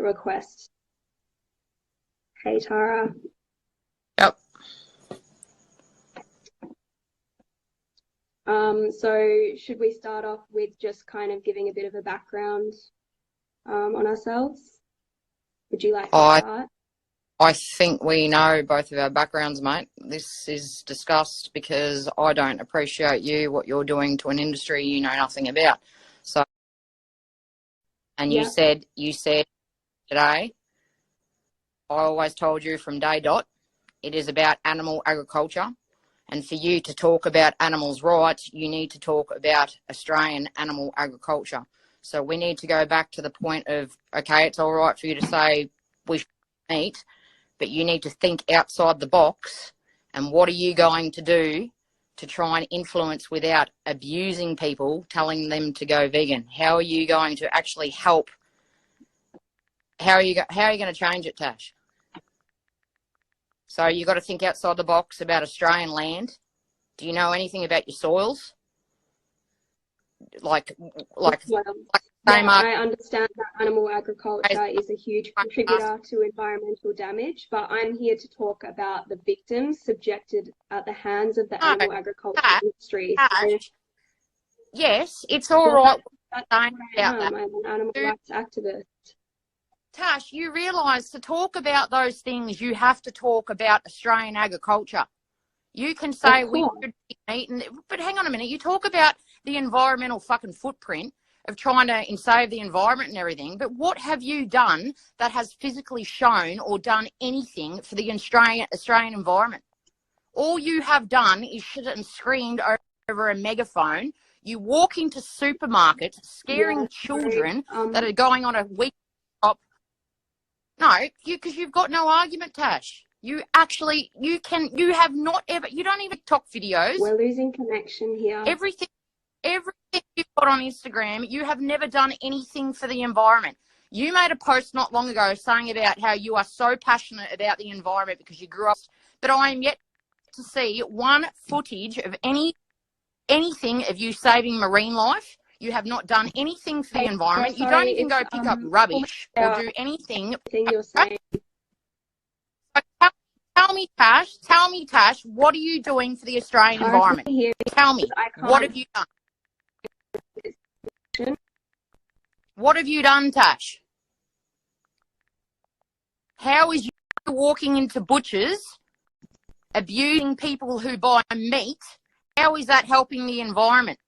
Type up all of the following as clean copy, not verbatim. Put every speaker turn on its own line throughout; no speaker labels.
request. Hey, Tara.
Yep.
So should we start off with just kind of giving a bit of a background on ourselves? Would you like to start?
I think we know both of our backgrounds, mate. This is discussed because I don't appreciate you, what you're doing to an industry you know nothing about. So, and you said today, I always told you from day dot, it is about animal agriculture. And for you to talk about animals' rights, you need to talk about Australian animal agriculture. So we need to go back to the point of, okay, it's all right for you to say we should eat, but you need to think outside the box. And what are you going to do to try and influence without abusing people, telling them to go vegan? How are you going to actually help? How are you going to change it, Tash? So you've got to think outside the box about Australian land. Do you know anything about your soils? I
understand that animal agriculture is a huge contributor to environmental damage, but I'm here to talk about the victims subjected at the hands of the animal agriculture industry.
Yes, it's all right.
I'm an animal rights activist.
Tash, you realise to talk about those things, you have to talk about Australian agriculture. You can say we should be eating, but hang on a minute. You talk about the environmental fucking footprint of trying to save the environment and everything, but what have you done that has physically shown or done anything for the Australian environment? All you have done is shit and screamed over a megaphone. You walk into supermarkets scaring children that are going on a week shop. No, because you've got no argument, Tash. You have not ever, you don't even TikTok videos.
We're losing connection here.
Everything you've got on Instagram, you have never done anything for the environment. You made a post not long ago saying about how you are so passionate about the environment because you grew up, but I am yet to see one footage of anything of you saving marine life. You have not done anything for the environment. You don't even go pick up rubbish or do anything.
You're saying.
Tell me, Tash, what are you doing for the Australian environment? Tell me, what have you done? What have you done, Tash? How is you walking into butchers, abusing people who buy meat? How is that helping the environment?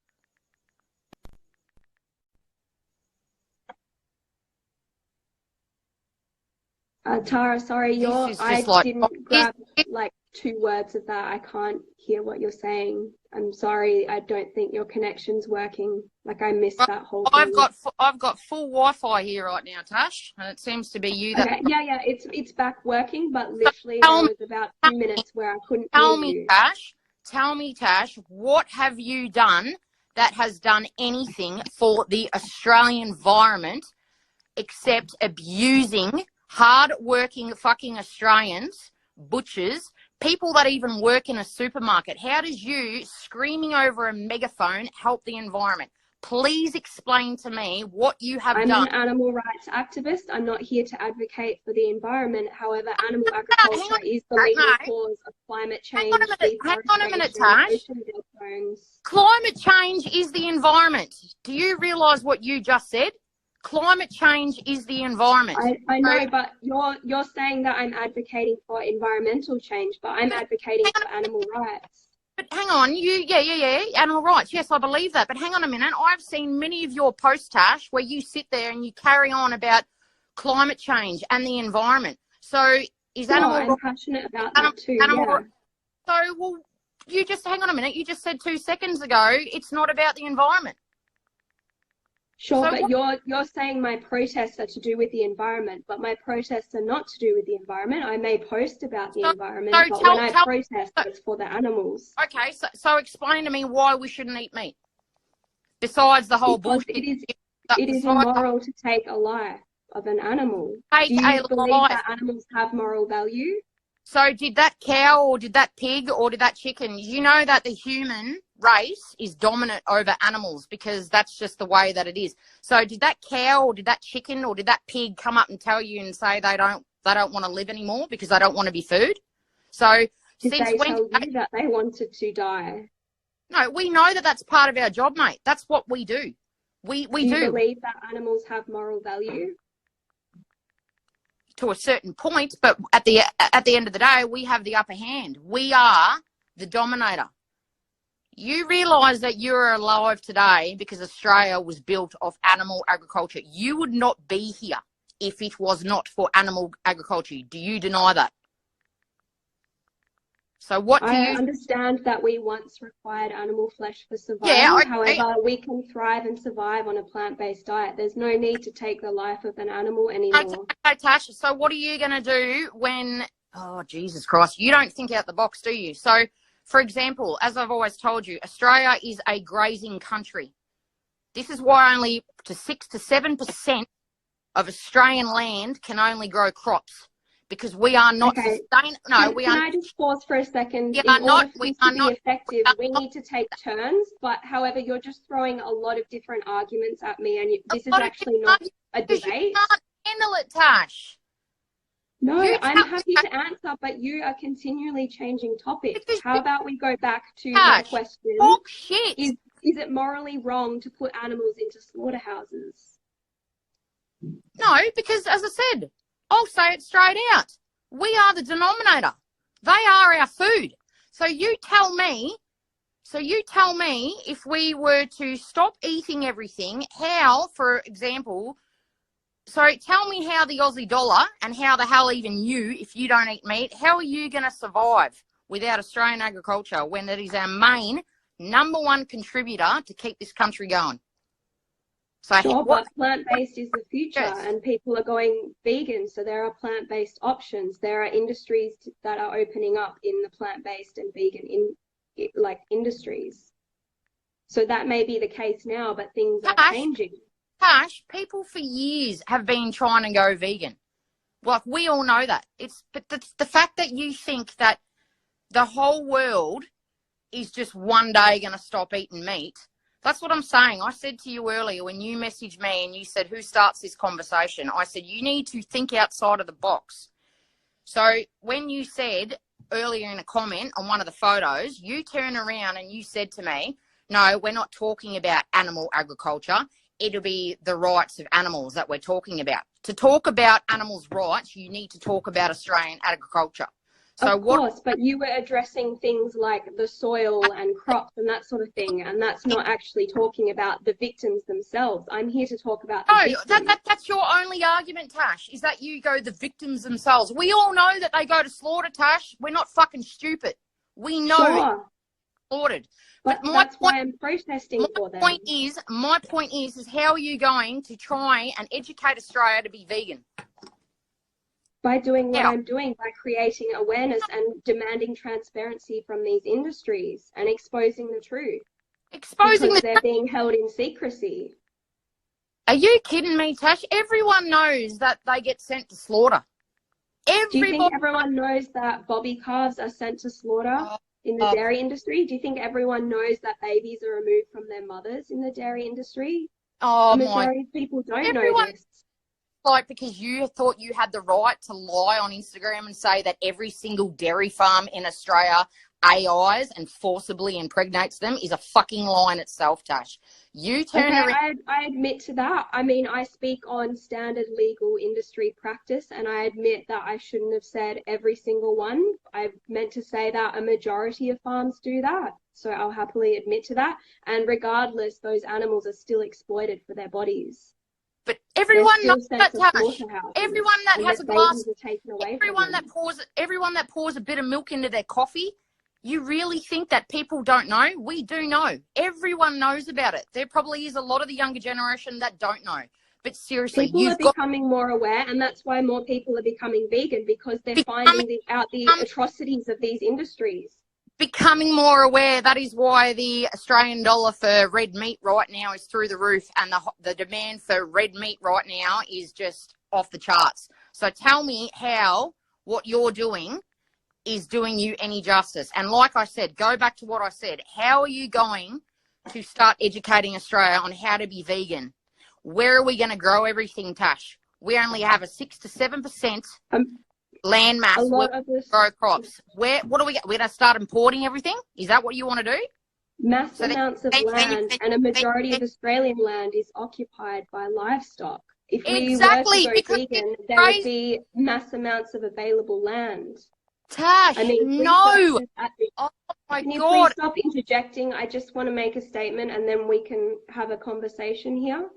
Tara, sorry, didn't grab like 2 words of that. I can't hear what you're saying. I'm sorry. I don't think your connection's working. Like I missed that whole thing.
I've got full Wi-Fi here right now, Tash, and it seems to be you that.
Okay, yeah, it's back working, but literally there was about 2 minutes where I couldn't hear you.
Tell me, Tash, what have you done that has done anything for the Australian environment except abusing hard-working fucking Australians, butchers, people that even work in a supermarket? How does you screaming over a megaphone help the environment? Please explain to me what you have done.
I'm an animal rights activist. I'm not here to advocate for the environment. However, animal agriculture is the leading cause of climate change.
Hang on a minute, Tash. Climate change is the environment. Do you realise what you just said? Climate change is the environment.
I know, but you're saying that I'm advocating for environmental change, but I'm advocating for animal rights.
But hang on, animal rights. Yes, I believe that. But hang on a minute. I've seen many of your posts, Tash, where you sit there and you carry on about climate change and the environment. So is animal rights?
I'm passionate about that too.
So, well, you just hang on a minute. You just said 2 seconds ago it's not about the environment.
Sure, so but you're saying my protests are to do with the environment, but my protests are not to do with the environment. I may post about the environment, but when I protest, it's for the animals.
Okay, so explain to me why we shouldn't eat meat. Besides the whole bullshit.
It is immoral to take a life of an animal. Do you believe that animals have moral value?
So did that cow or did that pig or did that chicken, you know that the human race is dominant over animals because that's just the way that it is. So did that cow or did that chicken or did that pig come up and tell you and say they don't want to live anymore because they don't want to be food? So
did they tell you that they wanted to die?
No, we know that that's part of our job, mate. That's what we do. We do.
Do you believe that animals have moral value?
To a certain point, but at the end of the day, we have the upper hand. We are the dominator. You realise that you're alive today because Australia was built off animal agriculture. You would not be here if it was not for animal agriculture. Do you deny that? So what do you...
I understand that we once required animal flesh for survival. However, we can thrive and survive on a plant-based diet. There's no need to take the life of an animal anymore.
Okay, Tash, so what are you going to do when... Oh, Jesus Christ. You don't think out the box, do you? So, for example, as I've always told you, Australia is a grazing country. This is why only 6 to 7% of Australian land can only grow crops. Because we are not sustainable. No, we are.
Can I just pause for a second?
We are not. We are not
effective. We need to take turns. But however, you're just throwing a lot of different arguments at me, and this is actually not a debate.
You can't handle it, Tash.
No, I'm happy to answer, but you are continually changing topics. How about we go back to the question?
Talk shit.
Is it morally wrong to put animals into slaughterhouses?
No, because as I said, I'll say it straight out. We are the denominator. They are our food. So you tell me if we were to stop eating everything, how, for example, tell me how the Aussie dollar and how the hell even you, if you don't eat meat, how are you going to survive without Australian agriculture when it is our main #1 contributor to keep this country going? So
sure, but plant-based is the future, and people are going vegan, so there are plant-based options. There are industries that are opening up in the plant-based and vegan industries. So that may be the case now, but things are changing.
Tash, people for years have been trying to go vegan. Like, we all know that. But the fact that you think that the whole world is just one day going to stop eating meat. That's what I'm saying. I said to you earlier when you messaged me and you said, who starts this conversation? I said, you need to think outside of the box. So when you said earlier in a comment on one of the photos, you turned around and you said to me, no, we're not talking about animal agriculture. It'll be the rights of animals that we're talking about. To talk about animals' rights, you need to talk about Australian agriculture. So
of course, but you were addressing things like the soil and crops and that sort of thing, and that's not actually talking about the victims themselves. I'm here to talk about the victims.
That's your only argument, Tash, is that you go the victims themselves. We all know that they go to slaughter, Tash. We're not fucking stupid. We know slaughtered.
But that's why I'm protesting for them.
My point is how are you going to try and educate Australia to be vegan?
By doing what I'm doing, by creating awareness and demanding transparency from these industries and exposing the truth. Because they're being held in secrecy.
Are you kidding me, Tash? Everyone knows that they get sent to slaughter.
Do you think everyone knows that bobby calves are sent to slaughter in the dairy industry? Do you think everyone knows that babies are removed from their mothers in the dairy industry? The majority of people don't know this.
Like, because you thought you had the right to lie on Instagram and say that every single dairy farm in Australia AIs and forcibly impregnates them is a fucking lie in itself, Tash. You turn around.
I admit to that. I mean, I speak on standard legal industry practice, and I admit that I shouldn't have said every single one. I meant to say that a majority of farms do that. So I'll happily admit to that. And regardless, those animals are still exploited for their bodies.
But everyone knows that, Tash. Everyone that has a glass, everyone that pours a bit of milk into their coffee, you really think that people don't know? We do know. Everyone knows about it. There probably is a lot of the younger generation that don't know. But seriously,
people are becoming more aware, and that's why more people are becoming vegan, because they're finding out the atrocities of these industries.
Becoming more aware. That is why the Australian dollar for red meat right now is through the roof, and the demand for red meat right now is just off the charts. So tell me how what you're doing is doing you any justice. And like I said, go back to what I said. How are you going to start educating Australia on how to be vegan? Where are we going to grow everything, Tash? We only have a 6 to 7% land mass where we grow crops. What are we're going to start importing everything? Is that what you want to do?
Mass amounts of land, and a majority of Australian land is occupied by livestock. If we were to go vegan, there would be mass amounts of available land.
Tash, I mean, no. Oh my
Can you
God.
please stop interjecting? I just want to make a statement and then we can have a conversation here.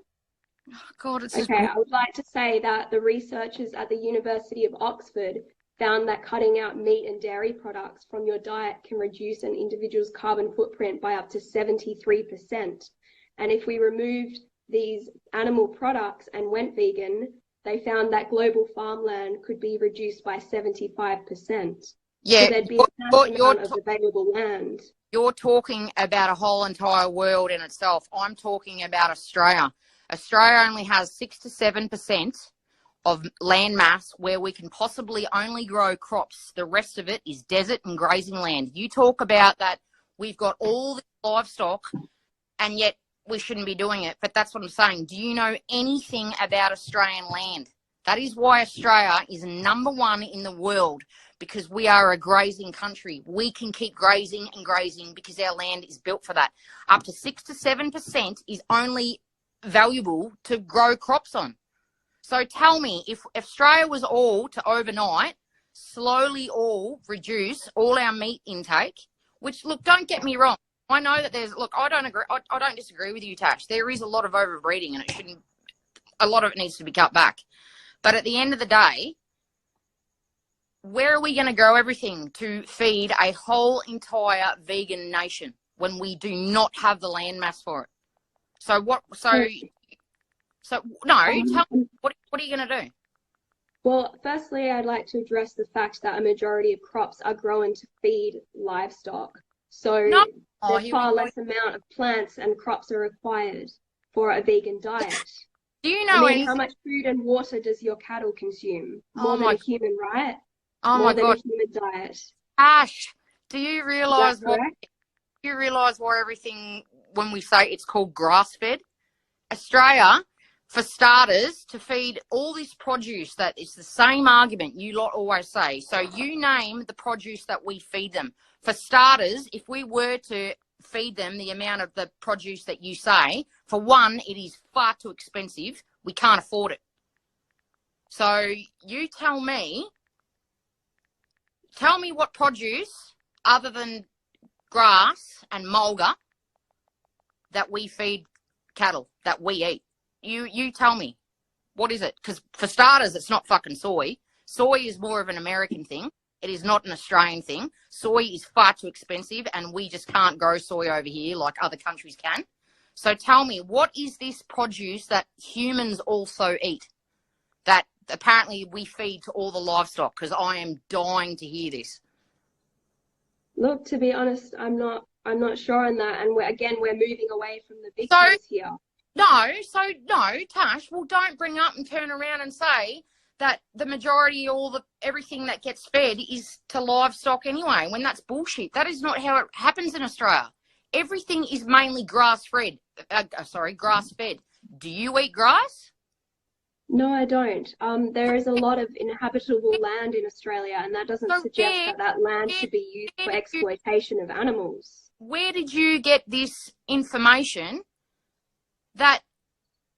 Oh God, it's
okay. I would like to say that the researchers at the University of Oxford found that cutting out meat and dairy products from your diet can reduce an individual's carbon footprint by up to 73%. And if we removed these animal products and went vegan, they found that global farmland could be reduced by 75%.
Yeah,
so there'd be a massive amount of available land.
You're talking about a whole entire world in itself. I'm talking about Australia. Australia only has 6 to 7% of land mass where we can possibly only grow crops. The rest of it is desert and grazing land. You talk about that we've got all this livestock and yet we shouldn't be doing it. But that's what I'm saying. Do you know anything about Australian land? That is why Australia is #1 in the world, because we are a grazing country. We can keep grazing and grazing because our land is built for that. Up to 6 to 7% is only valuable to grow crops on. So tell me, if Australia was all to overnight, slowly all reduce all our meat intake, which, look, don't get me wrong. I know that there's, look, I don't agree. I don't disagree with you, Tash. There is a lot of overbreeding and a lot of it needs to be cut back. But at the end of the day, where are we going to grow everything to feed a whole entire vegan nation when we do not have the land mass for it? So no, tell me, what are you going to do?
Well, firstly, I'd like to address the fact that a majority of crops are grown to feed livestock. So there's far less amount of plants and crops are required for a vegan diet.
Do you know anything?
How much food and water does your cattle consume? More than a human, right?
Oh
More
my
than
God.
a human diet.
Ash, do you realise why everything, when we say it's called grass-fed? Australia, for starters, to feed all this produce, that is the same argument you lot always say. So you name the produce that we feed them. For starters, if we were to feed them the amount of the produce that you say, for one, it is far too expensive. We can't afford it. So you tell me what produce other than grass and mulga that we feed cattle, that we eat. You tell me, what is it? Because for starters, it's not fucking soy. Soy is more of an American thing. It is not an Australian thing. Soy is far too expensive and we just can't grow soy over here like other countries can. So tell me, what is this produce that humans also eat that apparently we feed to all the livestock? Because I am dying to hear this.
Look, to be honest, I'm not sure on that. And we're moving away from the big things here.
No, Tash, well, don't bring up and turn around and say that the majority, everything that gets fed is to livestock anyway, when that's bullshit. That is not how it happens in Australia. Everything is mainly grass-fed. Do you eat grass?
No, I don't. There is a lot of inhabitable land in Australia, and that doesn't suggest that land should be used for exploitation of animals.
Where did you get this information that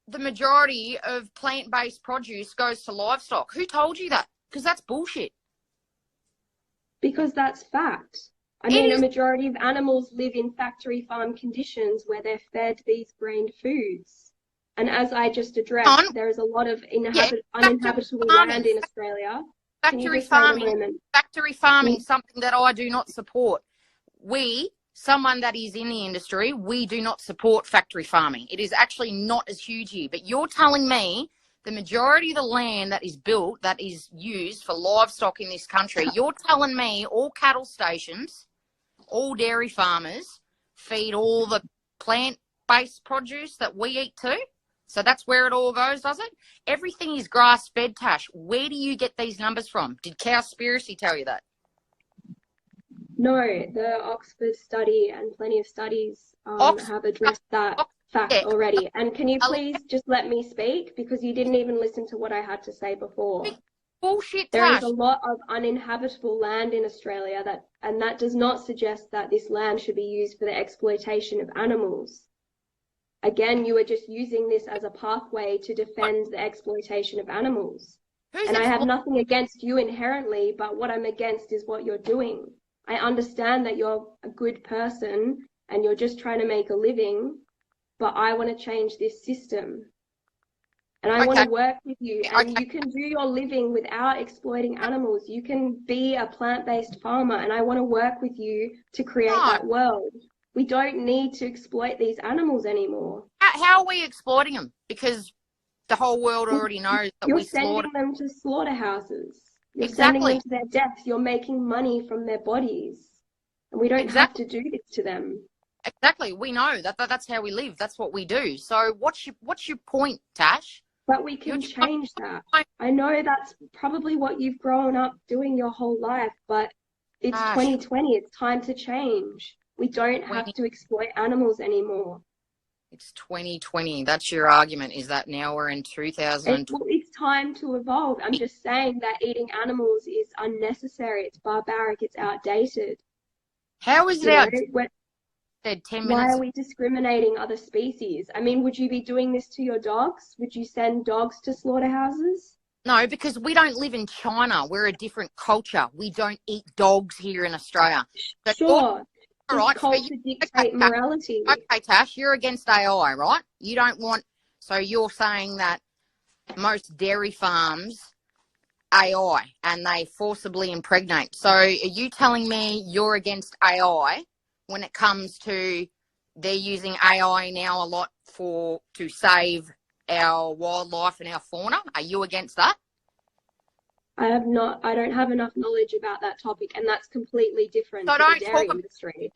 the majority of plant-based produce goes to livestock? Who told you that? Because that's bullshit.
Because that's fact. I mean, a majority of animals live in factory farm conditions where they're fed these grained foods. And as I just addressed, there is a lot of uninhabitable land in Australia.
Factory farming, something that I do not support. Someone that is in the industry, we do not support factory farming. It is actually not as huge here. But you're telling me the majority of the land that is built, that is used for livestock in this country, you're telling me all cattle stations, all dairy farmers feed all the plant-based produce that we eat too? So that's where it all goes, does it? Everything is grass-fed, Tash. Where do you get these numbers from? Did Cowspiracy tell you that?
No, the Oxford study and plenty of studies have addressed that fact already. And can you please just let me speak? Because you didn't even listen to what I had to say before.
Bullshit,
There
Tash.
is a lot of uninhabitable land in Australia and that does not suggest that this land should be used for the exploitation of animals. Again, you are just using this as a pathway to defend the exploitation of animals. And I have nothing against you inherently, but what I'm against is what you're doing. I understand that you're a good person and you're just trying to make a living, but I want to change this system. And I want to work with you, and you can do your living without exploiting animals. You can be a plant-based farmer, and I want to work with you to create that world. We don't need to exploit these animals anymore.
How are we exploiting them? Because the whole world already knows that
you're sending them to slaughterhouses. You're sending them to their deaths. You're making money from their bodies. And we don't have to do this to them.
Exactly. We know that's how we live. That's what we do. So what's your point, Tash?
But we can change that. I know that's probably what you've grown up doing your whole life, but it's 2020. It's time to change. We don't have to exploit animals anymore.
It's 2020. That's your argument, is that now we're in 2020?
Well, it's time to evolve. I'm just saying that eating animals is unnecessary. It's barbaric. It's outdated.
How is it outdated? 10 minutes.
Why are we discriminating other species? I mean, would you be doing this to your dogs? Would you send dogs to slaughterhouses?
No, because we don't live in China. We're a different culture. We don't eat dogs here in Australia. So
sure.
All right.
Culture dictate morality.
Okay, Tash, you're against AI, right? You don't want, so you're saying that most dairy farms AI and they forcibly impregnate. So are you telling me you're against AI when it comes to they're using AI now a lot to save our wildlife and our fauna? Are you against that?
I don't have enough knowledge about that topic, and that's completely different to the dairy industry.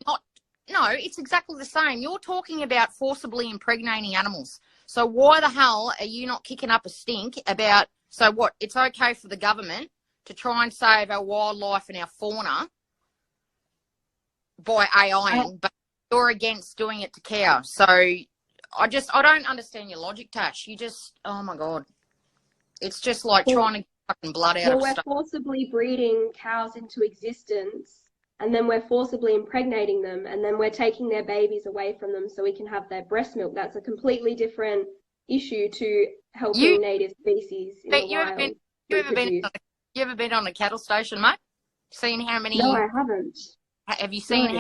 No, it's exactly the same. You're talking about forcibly impregnating animals. So why the hell are you not kicking up a stink about, so what, it's okay for the government to try and save our wildlife and our fauna by AIing, but you're against doing it to cows. So I don't understand your logic, Tash. You just, oh my God. It's just like trying to get fucking blood out of stuff.
We're forcibly breeding cows into existence, and then we're forcibly impregnating them, and then we're taking their babies away from them so we can have their breast milk. That's a completely different issue to helping native species in the wild.
You ever been on a cattle station, mate? Seen how many?
No, I haven't.
Have you seen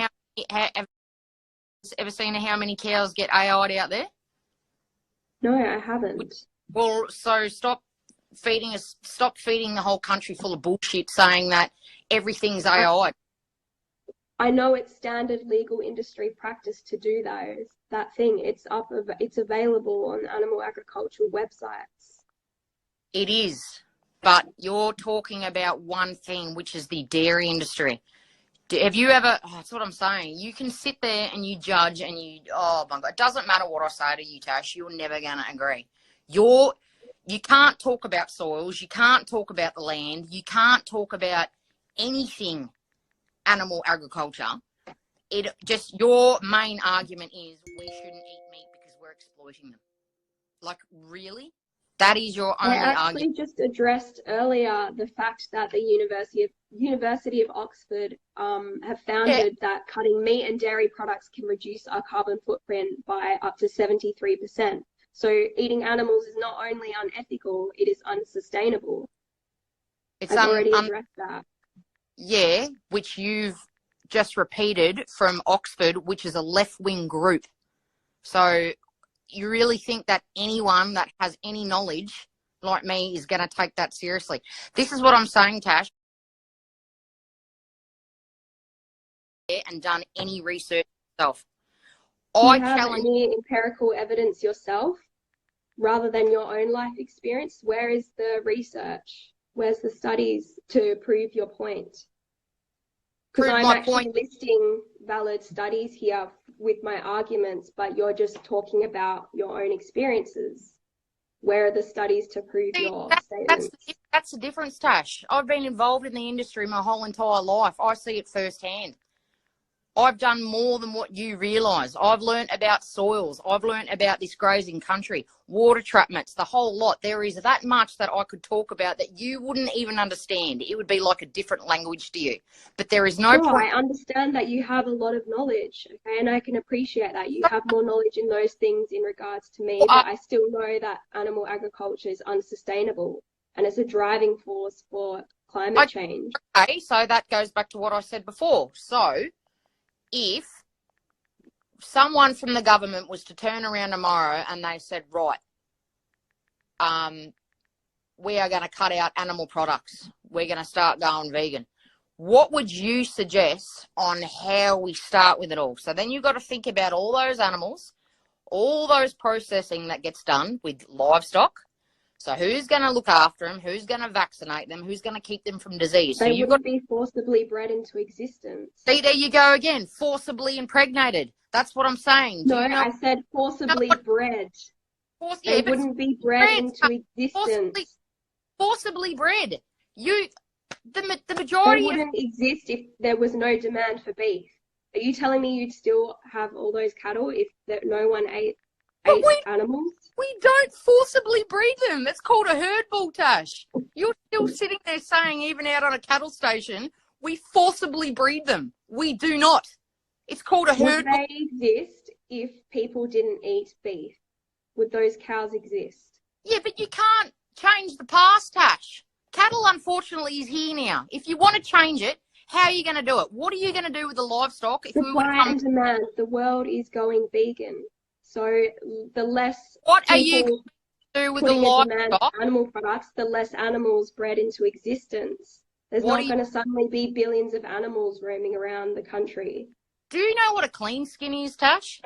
ever seen how many cows get AI'd out there?
No, I haven't.
Well, so stop feeding the whole country full of bullshit saying that everything's AI'd.
I know it's standard legal industry practice to do that thing. It's available on animal agricultural websites.
It is, but you're talking about one thing, which is the dairy industry. Have you ever, that's what I'm saying. You can sit there and you judge and oh my God, it doesn't matter what I say to you, Tash, you're never going to agree. You can't talk about soils. You can't talk about the land. You can't talk about anything animal agriculture. Your main argument is we shouldn't eat meat because we're exploiting them. Like, really? That is your only argument?
I actually just addressed earlier the fact that the University of Oxford have founded that cutting meat and dairy products can reduce our carbon footprint by up to 73%. So eating animals is not only unethical, it is unsustainable. I've already addressed that.
Yeah, which you've just repeated from Oxford, which is a left-wing group. So you really think that anyone that has any knowledge like me is going to take that seriously? This is what I'm saying, Tash. And done any research yourself.
Do you have any empirical evidence yourself rather than your own life experience? Where is the research? Where's the studies to prove your point? Because I'm actually listing valid studies here with my arguments, but you're just talking about your own experiences. Where are the studies to prove your statements?
That's the difference, Tash. I've been involved in the industry my whole entire life. I see it firsthand. I've done more than what you realise. I've learnt about soils. I've learnt about this grazing country, water trapments, the whole lot. There is that much that I could talk about that you wouldn't even understand. It would be like a different language to you. But there is no
point. I understand that you have a lot of knowledge, okay, and I can appreciate that. You have more knowledge in those things in regards to me, but I still know that animal agriculture is unsustainable and it's a driving force for climate change.
Okay, so that goes back to what I said before. So if someone from the government was to turn around tomorrow and they said, right, we are going to cut out animal products, we're going to start going vegan, what would you suggest on how we start with it all? So then you've got to think about all those animals, all those processing that gets done with livestock. So who's going to look after them? Who's going to vaccinate them? Who's going to keep them from disease?
They wouldn't be forcibly bred into existence.
See, there you go again. Forcibly impregnated. That's what I'm saying.
No, I said forcibly bred. They wouldn't be bred into existence.
Forcibly bred. The majority
they wouldn't exist if there was no demand for beef. Are you telling me you'd still have all those cattle if no one ate animals?
We don't forcibly breed them. It's called a herd bull, Tash. You're still sitting there saying, even out on a cattle station, we forcibly breed them. We do not. It's called a herd bull.
Would they exist if people didn't eat beef? Would those cows exist?
Yeah, but you can't change the past, Tash. Cattle, unfortunately, is here now. If you want to change it, how are you going to do it? What are you going to do with the livestock?
Supply and demand. The world is going vegan. So the less
what are you going to do with the livestock?
Animal products, the less animals bred into existence. There's not going to suddenly be billions of animals roaming around the country.
Do you know what a clean skin is, Tash?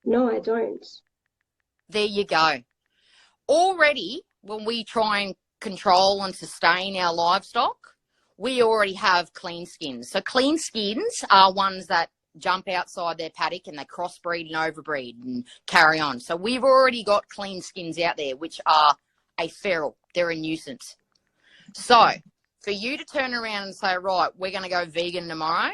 No, I don't.
There you go. Already, when we try and control and sustain our livestock, we already have clean skins. So clean skins are ones that jump outside their paddock and they crossbreed and overbreed and carry on. So we've already got clean skins out there, which are a feral. They're a nuisance. So for you to turn around and say, right, we're going to go vegan tomorrow,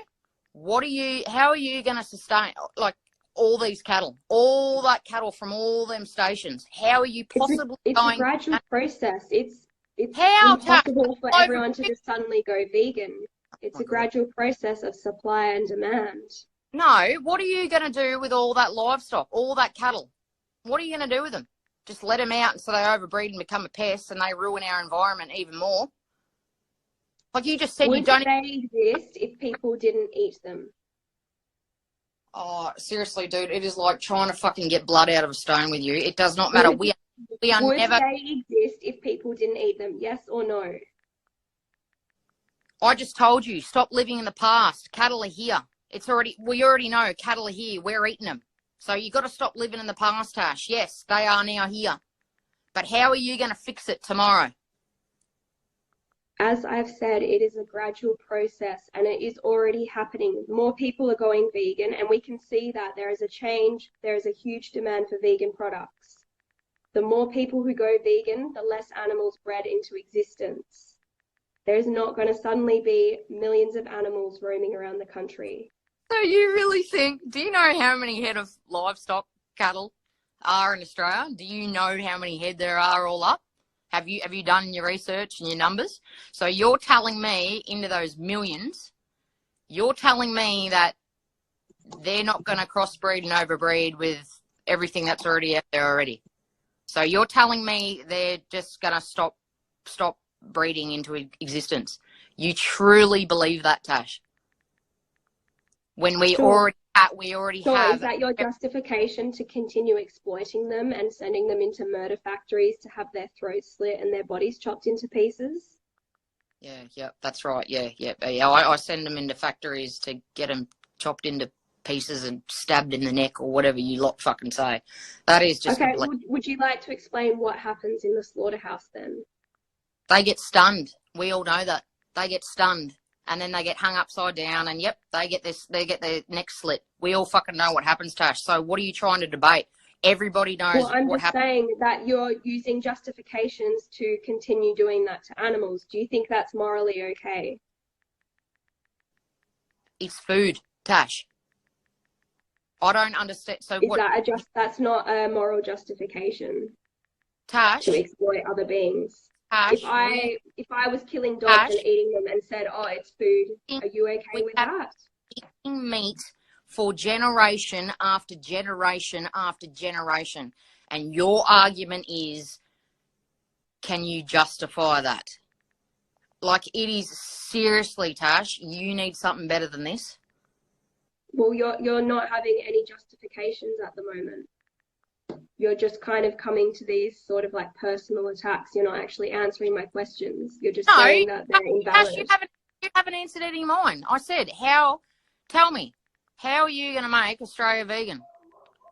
how are you going to sustain, like, all these cattle, all that cattle from all them stations? How are you possibly
it's
going?
It's a gradual process. It's impossible for everyone to just suddenly go vegan. It's a gradual process of supply and demand.
No, what are you going to do with all that livestock, all that cattle? What are you going to do with them? Just let them out so they overbreed and become a pest and they ruin our environment even more? Like you just said,
Would they exist if people didn't eat them?
Oh, seriously, dude, it is like trying to fucking get blood out of a stone with you. It does not matter. We are
Would
never...
they exist if people didn't eat them? Yes or no?
I just told you, stop living in the past. Cattle are here. We already know cattle are here. We're eating them. So you got to stop living in the past, Tash. Yes, they are now here. But how are you going to fix it tomorrow?
As I've said, it is a gradual process and it is already happening. More people are going vegan and we can see that there is a change. There is a huge demand for vegan products. The more people who go vegan, the less animals bred into existence. There's not going to suddenly be millions of animals roaming around the country.
So you really think, do you know how many head of livestock cattle are in Australia? Do you know how many head there are all up? Have you done your research and your numbers? So you're telling me into those millions, you're telling me that they're not going to crossbreed and overbreed with everything that's already out there already. So you're telling me they're just going to stop breeding into existence. You truly believe that, Tash? When we already have.
Is that your justification to continue exploiting them and sending them into murder factories to have their throats slit and their bodies chopped into pieces?
Yeah, that's right. Yeah. I send them into factories to get them chopped into pieces and stabbed in the neck or whatever you lot fucking say. That is just...
Okay, would you like to explain what happens in the slaughterhouse then?
They get stunned. We all know that. They get stunned. And then they get hung upside down and, yep, they get their neck slit. We all fucking know what happens, Tash. So what are you trying to debate? Everybody knows what happens.
Well, I'm just saying that you're using justifications to continue doing that to animals. Do you think that's morally okay?
It's food. Tash, I don't understand. So
Is that that's not a moral justification,
Tash,
to exploit other beings?
Tash,
if I was killing dogs and eating them and said, oh, it's food, are you okay with that?
Eating meat for generation after generation after generation. And your argument is, can you justify that? Like, it is seriously, Tash, you need something better than this.
Well, you're not having any justifications at the moment. You're just kind of coming to these sort of like personal attacks. You're not actually answering my questions. You're just saying that they're invalid.
You haven't answered any of mine. I said, tell me, how are you going to make Australia vegan?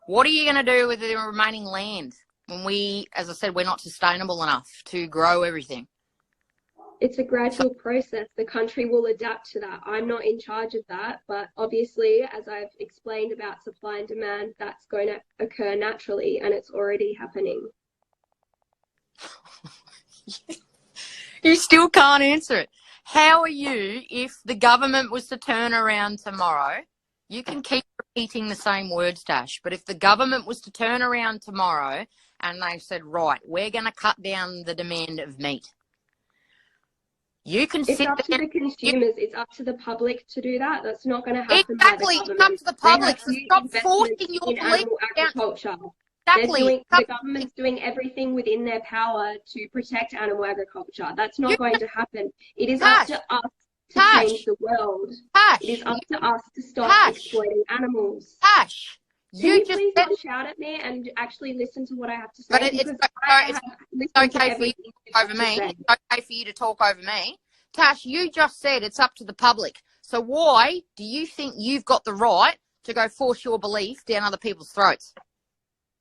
What are you going to do with the remaining land when we, as I said, we're not sustainable enough to grow everything?
It's a gradual process. The country will adapt to that. I'm not in charge of that, but obviously, as I've explained about supply and demand, that's going to occur naturally, and it's already happening.
You still can't answer it. How are you, if the government was to turn around tomorrow, you can keep repeating the same words, Tash, but if the government was to turn around tomorrow and they said, right, we're going to cut down the demand of meat, you can
it's up to the consumers. It's up to the public to do that. That's not going to happen by the government.
It's up to the public. So stop forcing your belief
agriculture.
Exactly.
The government's doing everything within their power to protect animal agriculture. That's not going to happen. It is up to us to change the world. It is up to us to stop exploiting animals.
Tash,
you just please not shout at me and actually listen to what I have to say.
But it's okay for you to talk over me. It's okay for you to talk over me. Tash, you just said it's up to the public. So why do you think you've got the right to go force your belief down other people's throats?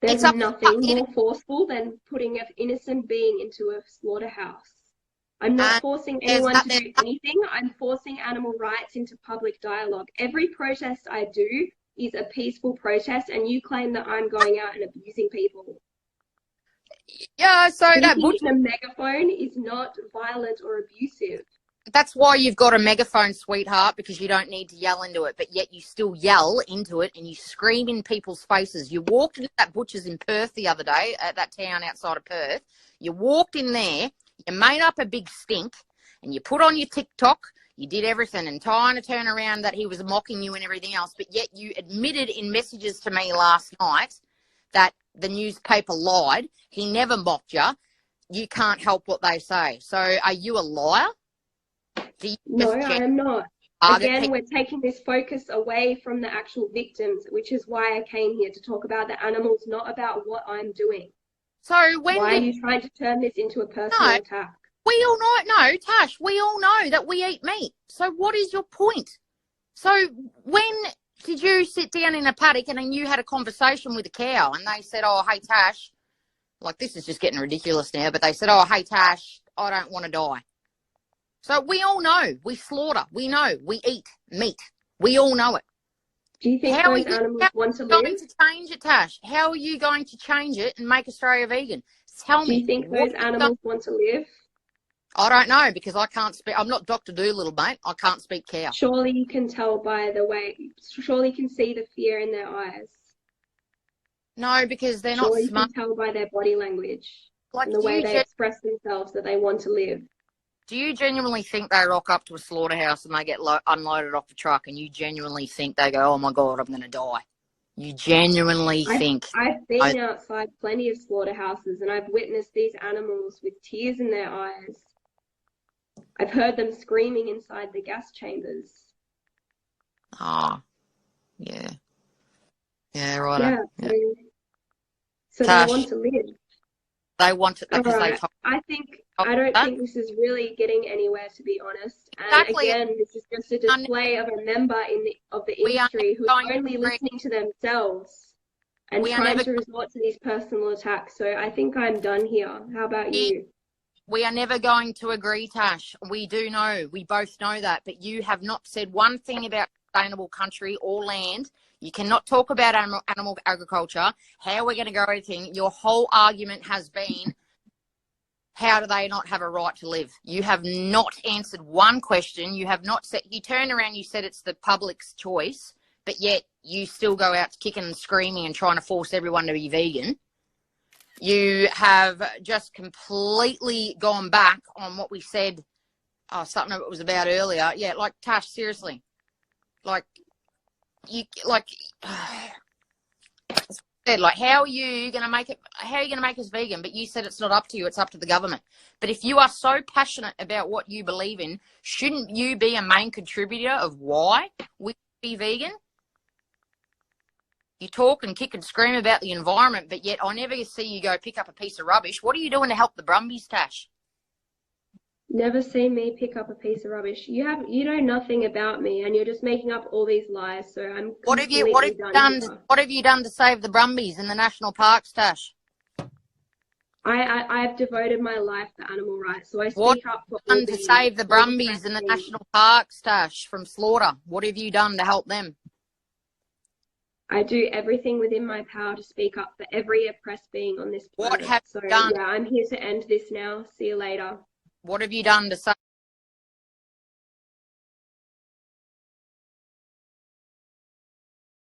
There's nothing more forceful than putting an innocent being into a slaughterhouse. I'm not forcing anyone to do anything. I'm forcing animal rights into public dialogue. Every protest I do is a peaceful protest, and you claim that I'm going out and abusing people.
Yeah, so that
a megaphone is not violent or abusive.
That's why you've got a megaphone, sweetheart, because you don't need to yell into it, but yet you still yell into it and you scream in people's faces. You walked into that butcher's in Perth the other day, at that town outside of Perth. You walked in there, you made up a big stink, and you put on your TikTok. You did everything and trying to turn around that he was mocking you and everything else, but yet you admitted in messages to me last night that the newspaper lied. He never mocked you. You can't help what they say. So are you a liar?
No, I am not. Again, we're taking this focus away from the actual victims, which is why I came here to talk about the animals, not about what I'm doing.
So why
are you trying to turn this into a personal attack?
We all know, Tash, we all know that we eat meat. So what is your point? So when did you sit down in a paddock and then you had a conversation with a cow and they said, oh, hey, Tash, like this is just getting ridiculous now, but they said, oh, hey, Tash, I don't want to die. So we all know, we slaughter, we know, we eat meat. We all know it.
Do you think those animals want to live?
How are you going to change it, Tash? How are you going to change it and make Australia vegan? Tell me.
Do you think those animals want to live?
I don't know, because I can't speak. I'm not Dr. Dolittle, mate. I can't speak cow.
Surely you can tell by the way, surely you can see the fear in their eyes.
No, because they're not smart.
You can tell by their body language and the way they express themselves that they want to live.
Do you genuinely think they rock up to a slaughterhouse and they get unloaded off the truck and you genuinely think they go, oh my God, I'm going to die? You genuinely think?
I've been outside plenty of slaughterhouses and I've witnessed these animals with tears in their eyes. I've heard them screaming inside the gas chambers.
Oh, yeah. Yeah, right.
Yeah. So they want to live.
They want to, because
right. I don't think this is really getting anywhere, to be honest. And again, this is just a display of a member of the industry who's only listening to themselves and trying to resort to these personal attacks. So I think I'm done here. How about you?
We are never going to agree, Tash. We do know. We both know that. But you have not said one thing about sustainable country or land. You cannot talk about animal agriculture, how we're going to grow everything. Your whole argument has been, how do they not have a right to live? You have not answered one question. You have not said, you turned around, you said it's the public's choice. but yet you still go out kicking and screaming and trying to force everyone to be vegan. You have just completely gone back on what we said, something that was about earlier. Yeah, like, Tash, seriously. Like, how are you going to make us vegan? But you said it's not up to you, it's up to the government. But if you are so passionate about what you believe in, shouldn't you be a main contributor of why we be vegan? You talk and kick and scream about the environment, but yet I never see you go pick up a piece of rubbish. What are you doing to help the Brumbies, Tash?
Never seen me pick up a piece of rubbish. You know nothing about me, and you're just making up all these lies. So I'm
What have you done to save the Brumbies in the national parks, Tash?
I've devoted my life to animal rights, so I speak up for all
to save the Brumbies in the national parks, Tash, from slaughter. What have you done to help them?
I do everything within my power to speak up for every oppressed being on this planet.
What have you done?
Yeah, I'm here to end this now. See you later.
What have you done to save